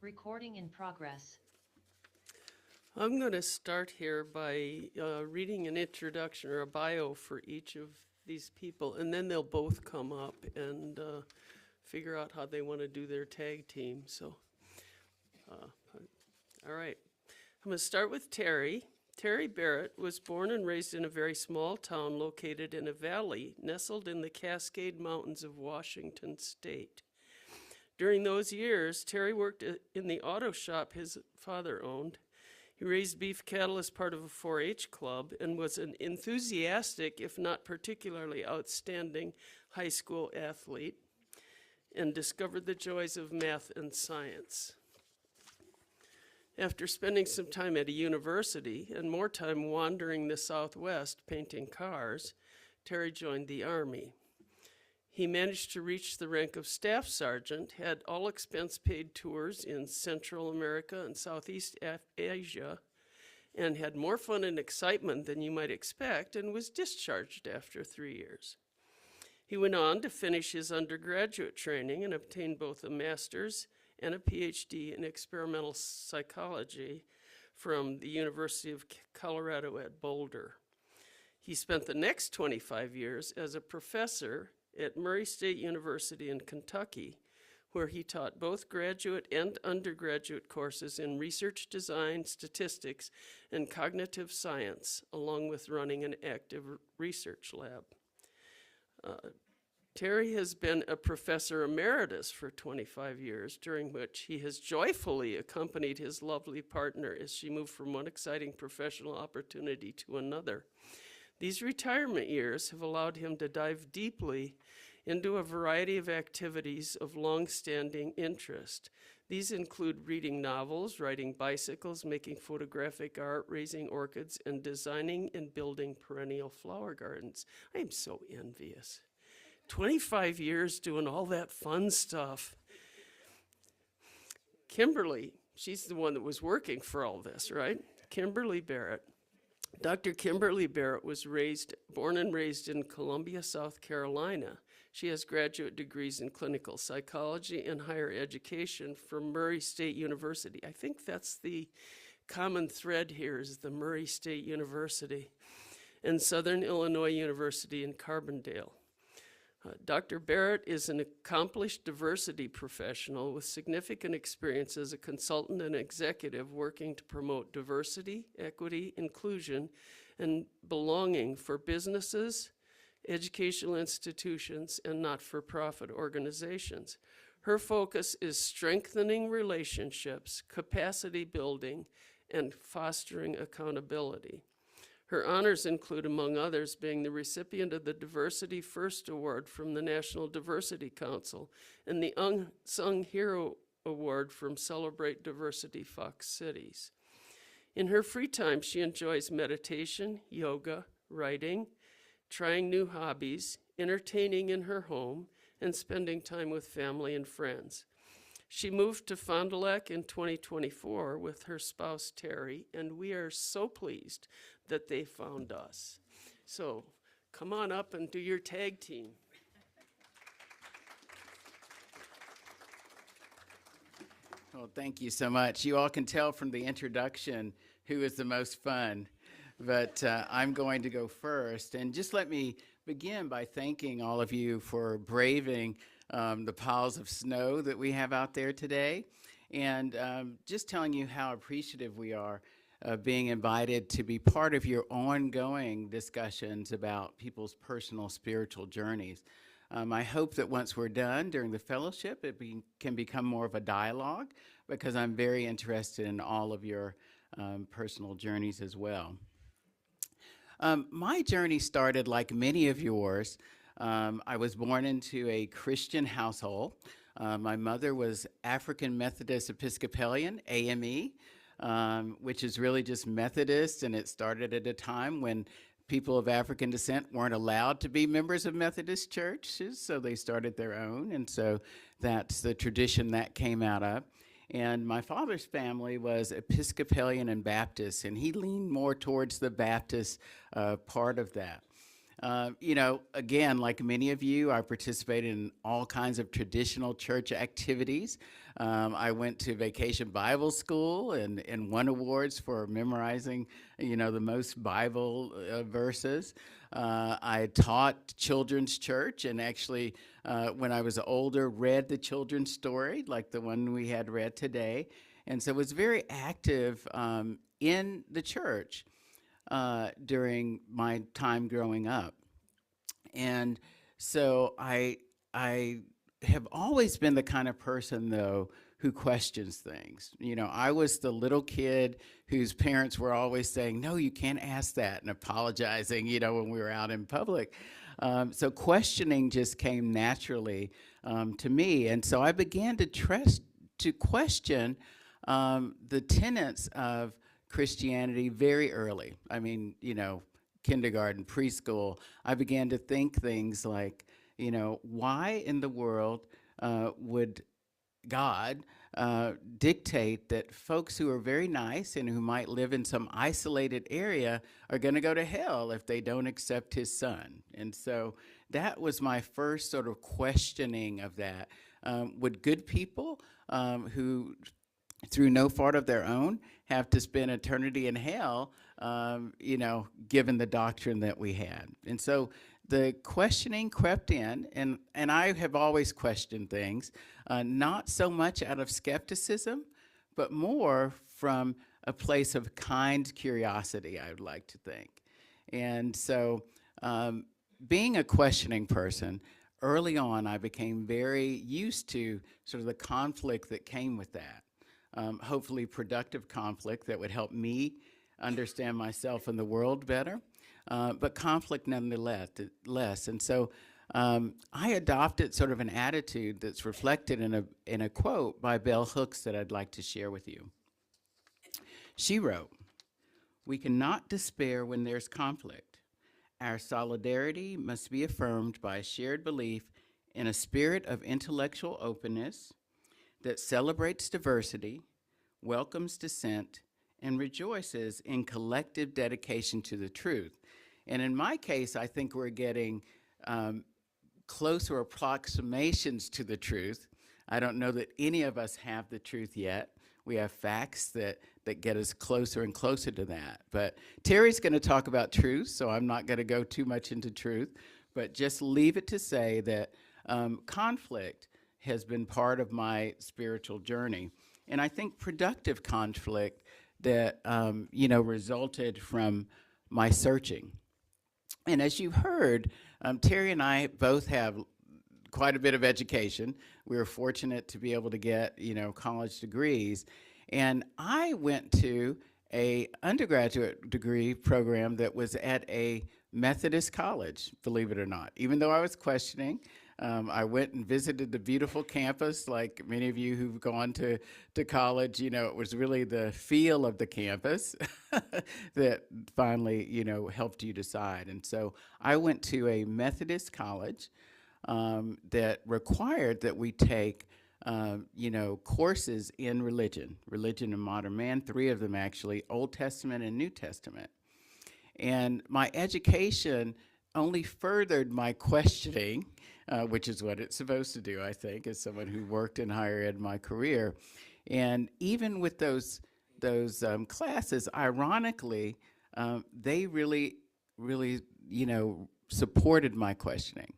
Recording in progress. I'm going to start here by reading an introduction or a bio for each of these people, and then they'll both come up and figure out how they want to do their tag team. All right. I'm going to start with Terry. Terry Barrett was born and raised in a very small town located in a valley nestled in the Cascade Mountains of Washington State. During those years, Terry worked in the auto shop his father owned. He raised beef cattle as part of a 4-H club and was an enthusiastic, if not particularly outstanding, high school athlete, and discovered the joys of math and science. After spending some time at a university and more time wandering the Southwest painting cars, Terry joined the Army. He managed to reach the rank of staff sergeant, had all expense-paid tours in Central America and Southeast Asia, and had more fun and excitement than you might expect, and was discharged after 3 years. He went on to finish his undergraduate training and obtained both a master's and a PhD in experimental psychology from the University of Colorado at Boulder. He spent the next 25 years as a professor at Murray State University in Kentucky, where he taught both graduate and undergraduate courses in research design, statistics, and cognitive science, along with running an active research lab. Terry has been a professor emeritus for 25 years, during which he has joyfully accompanied his lovely partner as she moved from one exciting professional opportunity to another. These retirement years have allowed him to dive deeply into a variety of activities of long-standing interest. These include reading novels, riding bicycles, making photographic art, raising orchids, and designing and building perennial flower gardens. I am so envious. 25 years doing all that fun stuff. Kimberly, she's the one that was working for all this, right? Kimberly Barrett. Dr. Kimberly Barrett was born and raised in Columbia, South Carolina. She has graduate degrees in clinical psychology and higher education from Murray State University. I think that's the common thread here is the Murray State University and Southern Illinois University in Carbondale. Dr. Barrett is an accomplished diversity professional with significant experience as a consultant and executive working to promote diversity, equity, inclusion, and belonging for businesses, educational institutions, and not-for-profit organizations. Her focus is strengthening relationships, capacity building, and fostering accountability. Her honors include, among others, being the recipient of the Diversity First Award from the National Diversity Council and the Unsung Hero Award from Celebrate Diversity Fox Cities. In her free time, she enjoys meditation, yoga, writing, trying new hobbies, entertaining in her home, and spending time with family and friends. She moved to Fond du Lac in 2024 with her spouse, Terry, and we are so pleased that they found us. So come on up and do your tag team. Well, thank you so much. You all can tell from the introduction who is the most fun, but I'm going to go first. And just let me begin by thanking all of you for braving the piles of snow that we have out there today, and just telling you how appreciative we are being invited to be part of your ongoing discussions about people's personal spiritual journeys. I hope that once we're done during the fellowship, it can become more of a dialogue, because I'm very interested in all of your personal journeys as well. My journey started like many of yours. I was born into a Christian household. My mother was African Methodist Episcopalian, AME, which is really just Methodist, and it started at a time when people of African descent weren't allowed to be members of Methodist churches, so they started their own, and so that's the tradition that came out of. And my father's family was Episcopalian and Baptist, and he leaned more towards the Baptist part of that. Again, like many of you, I participated in all kinds of traditional church activities. I went to Vacation Bible School and won awards for memorizing, the most Bible verses. I taught children's church and actually, when I was older, read the children's story, like the one we had read today. And so was very active in the church during my time growing up. And so I have always been the kind of person, though, who questions things. I was the little kid whose parents were always saying, no, you can't ask that, and apologizing, when we were out in public. So questioning just came naturally to me. And so I began to question the tenets of Christianity very early. I mean, kindergarten, preschool, I began to think things like, why in the world would God dictate that folks who are very nice and who might live in some isolated area are going to go to hell if they don't accept his son? And so that was my first sort of questioning of that. Would good people who, through no fault of their own, have to spend eternity in hell, given the doctrine that we had? And so the questioning crept in, and I have always questioned things, not so much out of skepticism, but more from a place of kind curiosity, I would like to think. And so being a questioning person, early on I became very used to sort of the conflict that came with that. Hopefully productive conflict that would help me understand myself and the world better, but conflict nonetheless. And so I adopted sort of an attitude that's reflected in a quote by Bell Hooks that I'd like to share with you. She wrote, "We cannot despair when there's conflict. Our solidarity must be affirmed by a shared belief in a spirit of intellectual openness that celebrates diversity, welcomes dissent, and rejoices in collective dedication to the truth." And in my case, I think we're getting closer approximations to the truth. I don't know that any of us have the truth yet. We have facts that get us closer and closer to that. But Terry's going to talk about truth, so I'm not going to go too much into truth, but just leave it to say that conflict has been part of my spiritual journey. And I think productive conflict that, resulted from my searching. And as you heard, Terry and I both have quite a bit of education. We were fortunate to be able to get, college degrees. And I went to a undergraduate degree program that was at a Methodist college, believe it or not. Even though I was questioning, I went and visited the beautiful campus, like many of you who've gone to college. It was really the feel of the campus that finally, helped you decide. And so I went to a Methodist college that required that we take, courses in religion and modern man, 3 of them actually, Old Testament and New Testament. And my education only furthered my questioning, which is what it's supposed to do, I think, as someone who worked in higher ed my career. And even with those classes, ironically, they really, supported my questioning.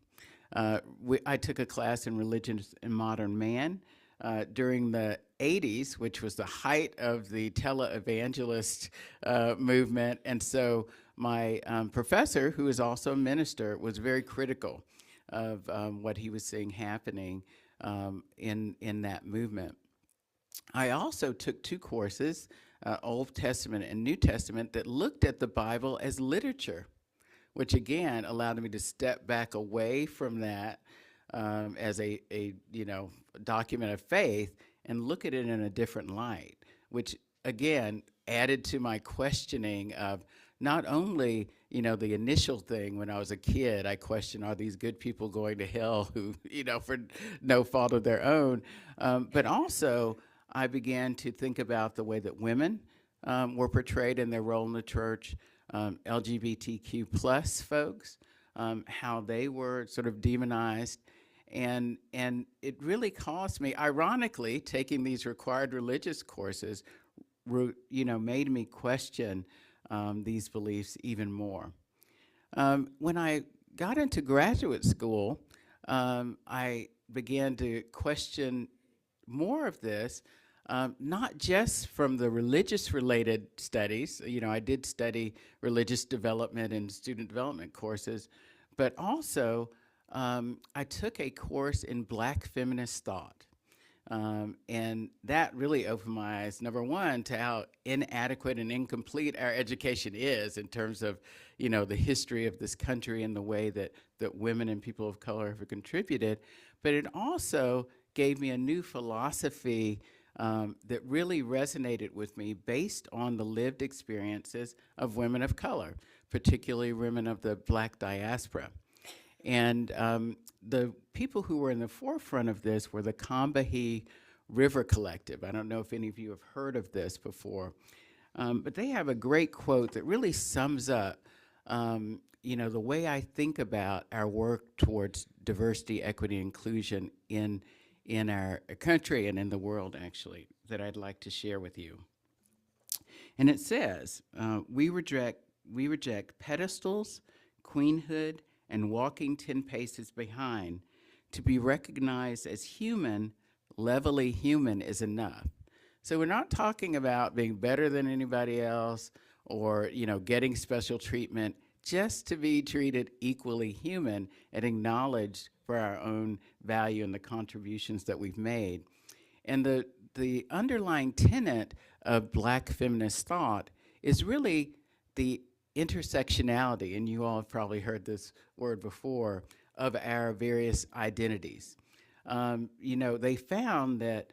I took a class in religion and modern man during the 80s, which was the height of the televangelist movement. And so my professor, who is also a minister, was very critical of what he was seeing happening in that movement. I also took 2 courses, Old Testament and New Testament, that looked at the Bible as literature, which again allowed me to step back away from that as a document of faith and look at it in a different light, which again added to my questioning of not only, the initial thing when I was a kid, I questioned, are these good people going to hell who, for no fault of their own? But also I began to think about the way that women were portrayed in their role in the church, LGBTQ plus folks, how they were sort of demonized. And it really caused me, ironically, taking these required religious courses, made me question these beliefs even more. When I got into graduate school, I began to question more of this, not just from the religious-related studies. I did study religious development and student development courses, but also I took a course in Black feminist thought. And that really opened my eyes, number one, to how inadequate and incomplete our education is in terms of, the history of this country and the way that women and people of color have contributed. But it also gave me a new philosophy that really resonated with me based on the lived experiences of women of color, particularly women of the Black diaspora. And the people who were in the forefront of this were the Combahee River Collective. I don't know if any of you have heard of this before, but they have a great quote that really sums up, the way I think about our work towards diversity, equity, inclusion in our country and in the world, actually, that I'd like to share with you. And it says, we reject pedestals, queenhood, and walking 10 paces behind. To be recognized as human, levelly human is enough. So we're not talking about being better than anybody else or, getting special treatment, just to be treated equally human and acknowledged for our own value and the contributions that we've made. And the underlying tenet of Black feminist thought is really the intersectionality, and you all have probably heard this word before, of our various identities. They found that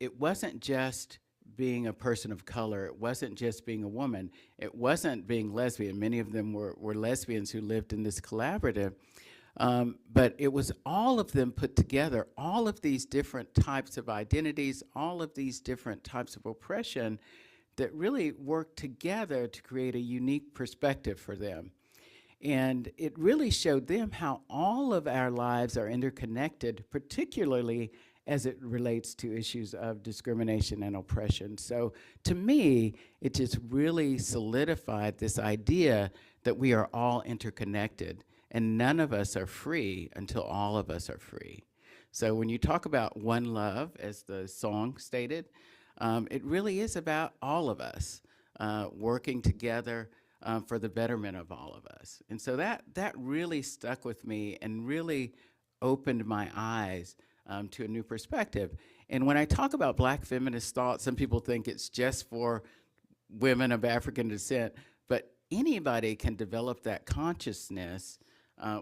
it wasn't just being a person of color, it wasn't just being a woman, it wasn't being lesbian. Many of them were lesbians who lived in this collaborative, but it was all of them put together, all of these different types of identities, all of these different types of oppression that really worked together to create a unique perspective for them. And it really showed them how all of our lives are interconnected, particularly as it relates to issues of discrimination and oppression. So to me, it just really solidified this idea that we are all interconnected and none of us are free until all of us are free. So when you talk about one love, as the song stated, it really is about all of us working together for the betterment of all of us. And so that really stuck with me and really opened my eyes to a new perspective. And when I talk about Black feminist thought, some people think it's just for women of African descent, but anybody can develop that consciousness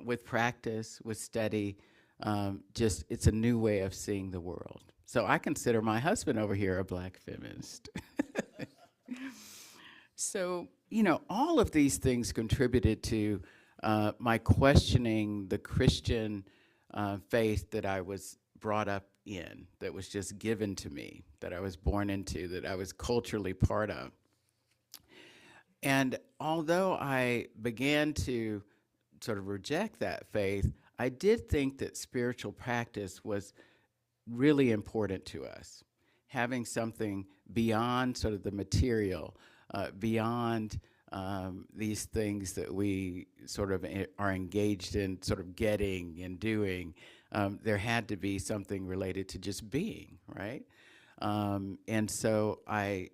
with practice, with study. It's a new way of seeing the world. So I consider my husband over here a Black feminist. So, all of these things contributed to my questioning the Christian faith that I was brought up in, that was just given to me, that I was born into, that I was culturally part of. And although I began to sort of reject that faith, I did think that spiritual practice was really important to us. Having something beyond sort of the material, beyond these things that we sort of are engaged in sort of getting and doing, there had to be something related to just being, right? And so I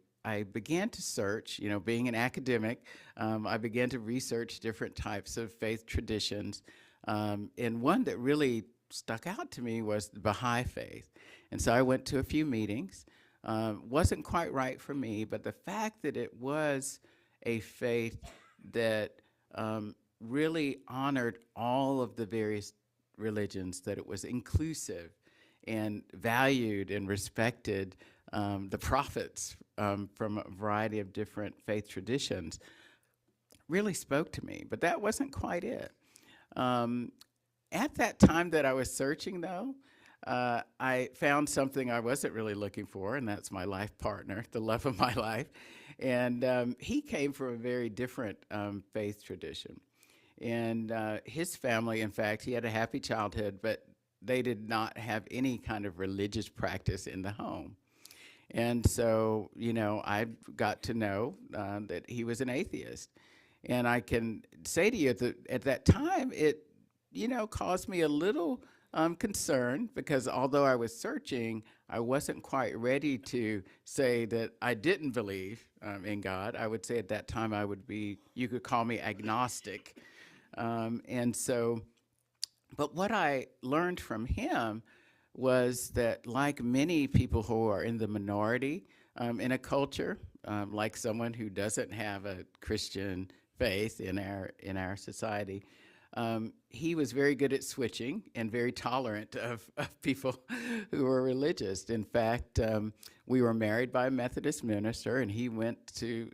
began to search, being an academic, I began to research different types of faith traditions. And one that really stuck out to me was the Baha'i faith. And so I went to a few meetings. Wasn't quite right for me, but the fact that it was a faith that really honored all of the various religions, that it was inclusive and valued and respected the prophets from a variety of different faith traditions, really spoke to me. But that wasn't quite it. At that time that I was searching, though, I found something I wasn't really looking for, and that's my life partner, the love of my life. And he came from a very different faith tradition. And his family, in fact, he had a happy childhood, but they did not have any kind of religious practice in the home. And so, I got to know that he was an atheist. And I can say to you at that time, it, caused me a little concern, because although I was searching, I wasn't quite ready to say that I didn't believe in God. I would say at that time you could call me agnostic. And so, but what I learned from him was that, like many people who are in the minority in a culture, like someone who doesn't have a Christian faith in our society, he was very good at switching and very tolerant of people who were religious. In fact, we were married by a Methodist minister, and he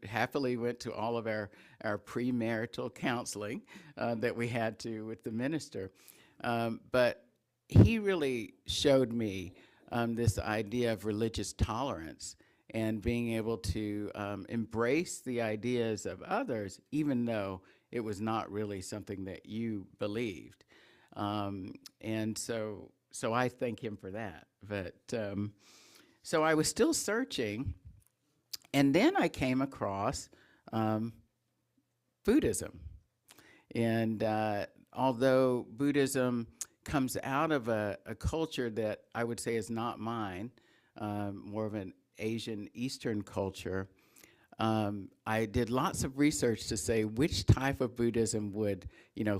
happily went to all of our premarital counseling that we had to with the minister. But he really showed me this idea of religious tolerance and being able to embrace the ideas of others, even though it was not really something that you believed. And so I thank him for that. But so I was still searching, and then I came across Buddhism. And although Buddhism comes out of a culture that I would say is not mine, more of an Asian Eastern culture, I did lots of research to say which type of Buddhism would,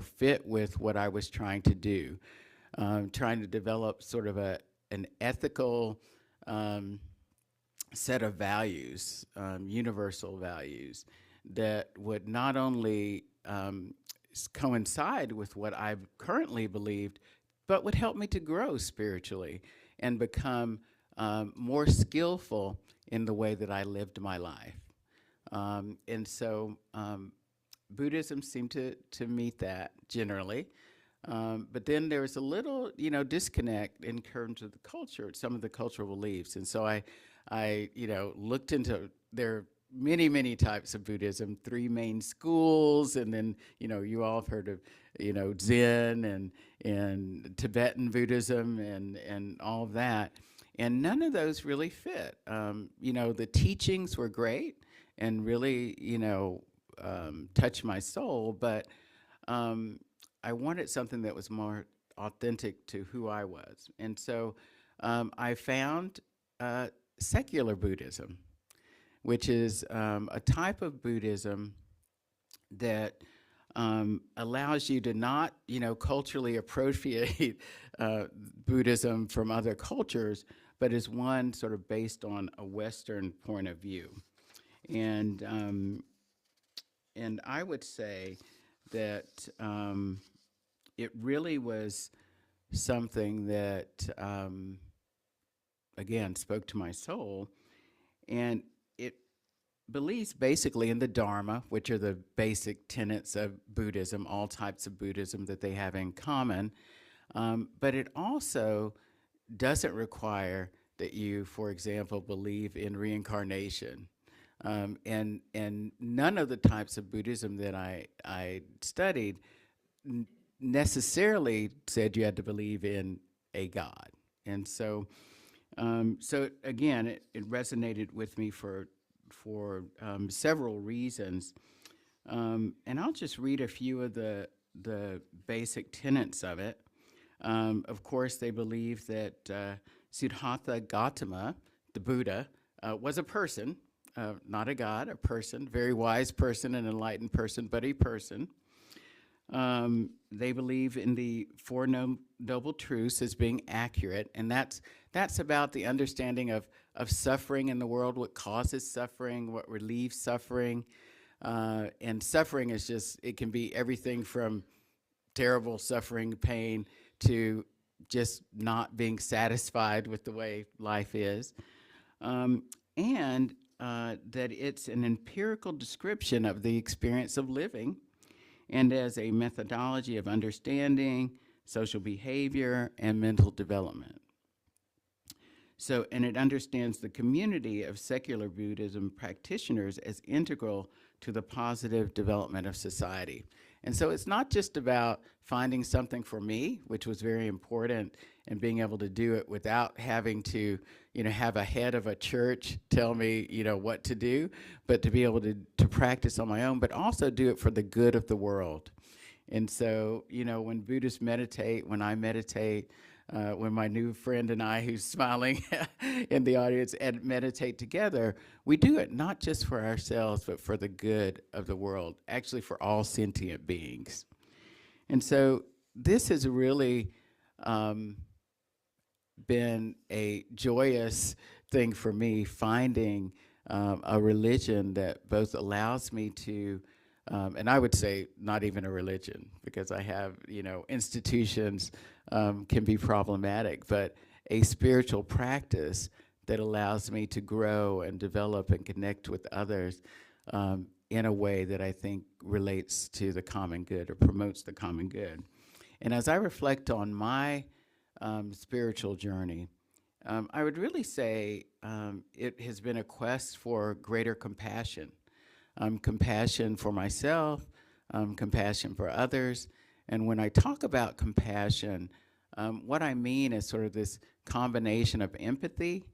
fit with what I was trying to do, trying to develop sort of an ethical set of values, universal values, that would not only coincide with what I currently believed, but would help me to grow spiritually and become more skillful in the way that I lived my life. And so Buddhism seemed to meet that generally. But then there was a little, disconnect in terms of the culture, some of the cultural beliefs. And so I looked into their many, many types of Buddhism, 3 main schools, and then, you all have heard of, Zen and Tibetan Buddhism and all of that. And none of those really fit. The teachings were great and really, touched my soul, but I wanted something that was more authentic to who I was. And so I found secular Buddhism, which is a type of Buddhism that allows you to not, culturally appropriate Buddhism from other cultures, but is one sort of based on a Western point of view. And I would say that it really was something that, again, spoke to my soul. And it believes basically in the Dharma, which are the basic tenets of Buddhism, all types of Buddhism that they have in common. But it also doesn't require that you, for example, believe in reincarnation. And none of the types of Buddhism that I studied necessarily said you had to believe in a God. And so again, it resonated with me for several reasons. And I'll just read a few of the basic tenets of it. Of course, they believe that Siddhartha Gautama, the Buddha, was a person, not a god, a person, very wise person, an enlightened person, but a person. They believe in the Four Noble Truths as being accurate, and that's about the understanding of suffering in the world, what causes suffering, what relieves suffering. And suffering is just, it can be everything from terrible suffering, pain, to just not being satisfied with the way life is. And that it's an empirical description of the experience of living, and as a methodology of understanding social behavior and mental development. So, and it understands the community of secular Buddhism practitioners as integral to the positive development of society. And so it's not just about finding something for me, which was very important, and being able to do it without having to, have a head of a church tell me, what to do, but to be able to practice on my own, but also do it for the good of the world. And so, when Buddhists meditate, when I meditate, when my new friend and I, who's smiling in the audience, meditate together, we do it not just for ourselves, but for the good of the world, actually for all sentient beings. And so this has really been a joyous thing for me, finding a religion that both allows me to, and I would say not even a religion, because I have, institutions can be problematic, but a spiritual practice that allows me to grow and develop and connect with others in a way that I think relates to the common good or promotes the common good. And as I reflect on my spiritual journey, I would really say it has been a quest for greater compassion. Compassion for myself, compassion for others. And when I talk about compassion, what I mean is sort of this combination of empathy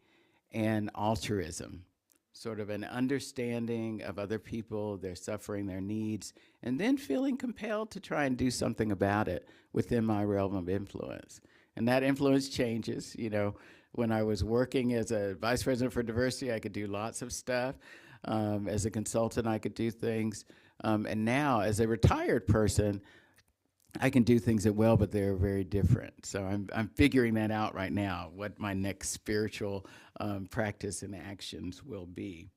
and altruism, sort of an understanding of other people, their suffering, their needs, and then feeling compelled to try and do something about it within my realm of influence. And that influence changes. When I was working as a vice president for diversity, I could do lots of stuff. As a consultant, I could do things. And now, as a retired person, I can do things but they're very different. So I'm figuring that out right now, what my next spiritual practice and actions will be.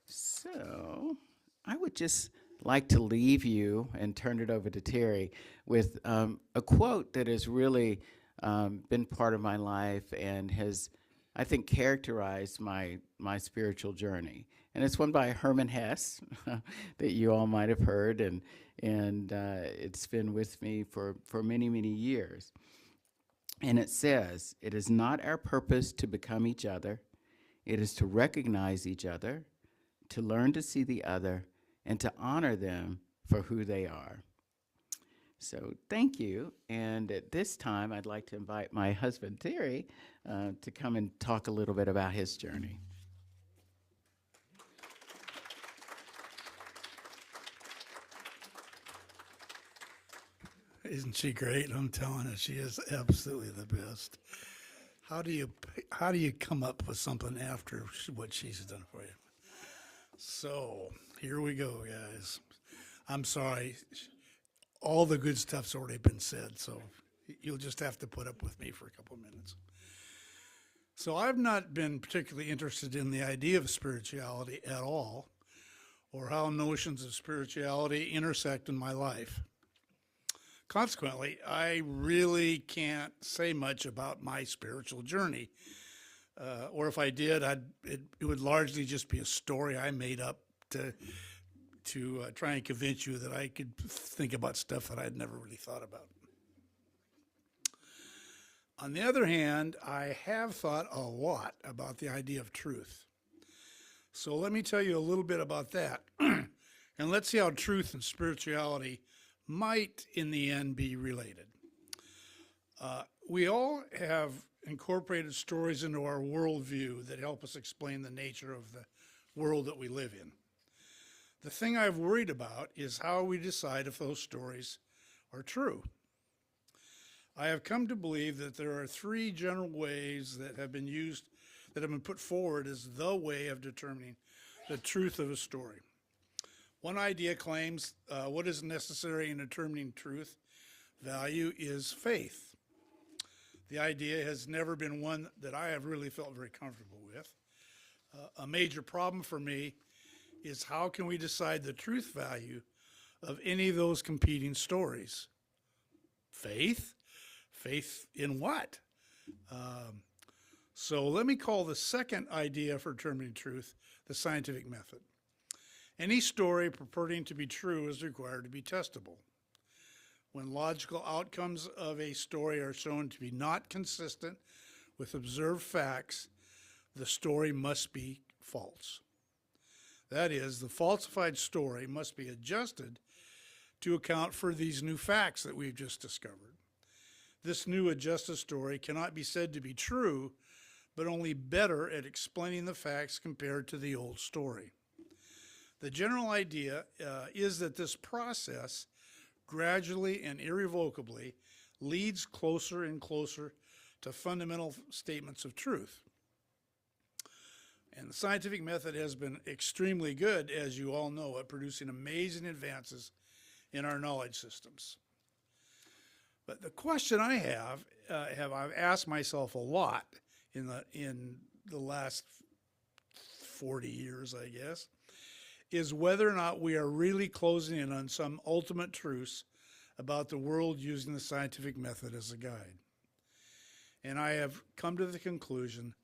So I would just like to leave you and turn it over to Terry with a quote that has really been part of my life and has, I think, characterized my spiritual journey. And it's one by Herman Hesse that you all might have heard, and it's been with me for many, many years. And it says, "It is not our purpose to become each other. It is to recognize each other, to learn to see the other, and to honor them for who they are." So thank you. And at this time, I'd like to invite my husband, Terry, to come and talk a little bit about his journey. Isn't she great? I'm telling you, she is absolutely the best. How do you come up with something after what she's done for you? So here we go, guys. I'm sorry. All the good stuff's already been said, so you'll just have to put up with me for a couple minutes. So I've not been particularly interested in the idea of spirituality at all, or how notions of spirituality intersect in my life. Consequently, I really can't say much about my spiritual journey. Or if I did, it would largely just be a story I made up to try and convince you that I could think about stuff that I'd never really thought about. On the other hand, I have thought a lot about the idea of truth. So let me tell you a little bit about that. And let's see how truth and spirituality might, in the end, be related. We all have incorporated stories into our worldview that help us explain the nature of the world that we live in. The thing I've worried about is how we decide if those stories are true. I have come to believe that there are three general ways that have been put forward as the way of determining the truth of a story. One idea claims what is necessary in determining truth value is faith. The idea has never been one that I have really felt very comfortable with. A major problem for me is how can we decide the truth value of any of those competing stories? Faith? Faith in what? So let me call the second idea for determining truth the scientific method. Any story purporting to be true is required to be testable. When logical outcomes of a story are shown to be not consistent with observed facts, the story must be false. That is, the falsified story must be adjusted to account for these new facts that we've just discovered. This new adjusted story cannot be said to be true, but only better at explaining the facts compared to the old story. The general idea is that this process gradually and irrevocably leads closer and closer to fundamental statements of truth. And the scientific method has been extremely good, as you all know, at producing amazing advances in our knowledge systems. But the question I I've asked myself a lot in the last 40 years, I guess, is whether or not we are really closing in on some ultimate truths about the world using the scientific method as a guide. And I have come to the conclusion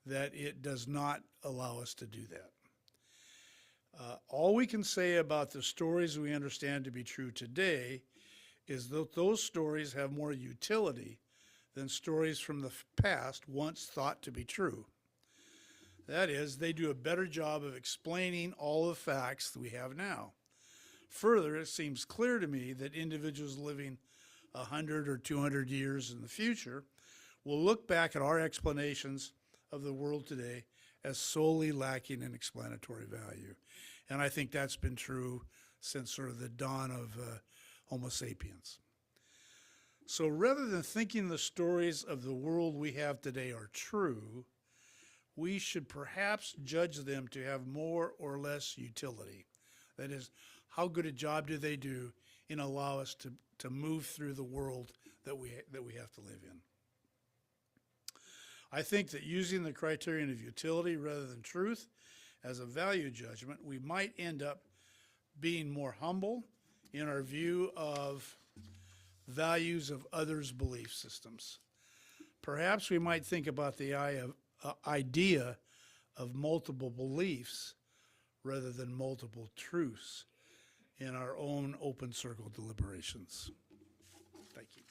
that it does not allow us to do that. All we can say about the stories we understand to be true today is that those stories have more utility than stories from the past once thought to be true. That is, they do a better job of explaining all the facts that we have now. Further, it seems clear to me that individuals living 100 or 200 years in the future will look back at our explanations of the world today as solely lacking in explanatory value. And I think that's been true since sort of the dawn of Homo sapiens. So rather than thinking the stories of the world we have today are true, we should perhaps judge them to have more or less utility. That is, how good a job do they do in allow us to move through the world that we have to live in. I think that using the criterion of utility rather than truth as a value judgment, we might end up being more humble in our view of values of others' belief systems. Perhaps we might think about the idea of multiple beliefs rather than multiple truths in our own open circle deliberations. Thank you.